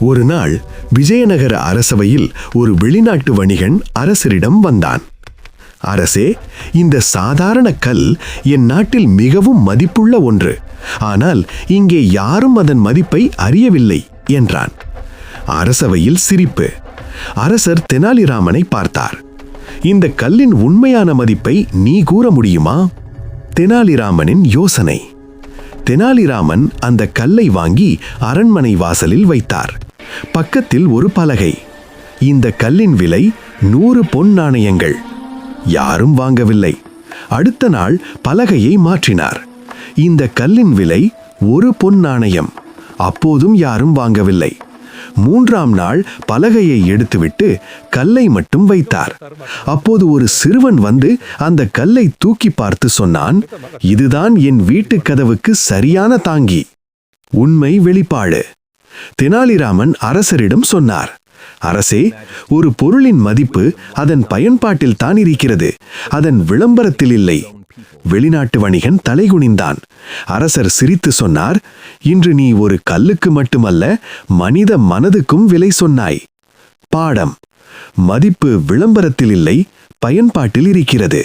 ஒரு நாள் விஜயநகர அரசவையில் ஒரு வெளிநாட்டு வணிகன் அரசரிடம் வந்தான். அரசே, இந்த சாதாரண கல் என் நாட்டில் மிகவும் மதிப்புள்ள ஒன்று. ஆனால் இங்கே யாரும் அதன் மதிப்பை அறியவில்லை என்றான். அரசவையில் சிரிப்பு. அரசர் தெனாலிராமனை பார்த்தார். இந்த கல்லின் உண்மையான மதிப்பை நீ கூற முடியுமா? தெனாலிராமனின் யோசனை. தெனாலிராமன் அந்த கல்லை வாங்கி அரண்மனை வாசலில் வைத்தார். பக்கத்தில் ஒரு பலகை. இந்த கல்லின் விலை 100 பொன் நாணயங்கள். யாரும் வாங்கவில்லை. அடுத்த நாள் பலகையை மாற்றினார். இந்த கல்லின் விலை 1 பொன் நாணயம். அப்போதும் யாரும் வாங்கவில்லை. 3ஆம் நாள் பலகையை எடுத்துவிட்டு கல்லை மட்டும் வைத்தார். அப்போது ஒரு சிறுவன் வந்து அந்த கல்லை தூக்கி பார்த்து சொன்னான், இதுதான் என் வீட்டு கதவுக்கு சரியான தாங்கி. உண்மை வெளிப்பாடு. தெனாலிராமன் அரசரிடம் சொன்னார், அரசே, ஒரு பொருளின் மதிப்பு அதன் பயன்பாட்டில் தான் இருக்கிறது, அதன் விளம்பரத்தில் இல்லை. வெளிநாட்டு வணிகன் தலைகுனிந்தான். அரசர் சிரித்து சொன்னார், இன்று நீ ஒரு கல்லுக்கு மட்டுமல்ல, மனித மனதுக்கும் விலை சொன்னாய். பாடம்: மதிப்பு விளம்பரத்தில் இல்லை, பயன்பாட்டில் இருக்கிறது.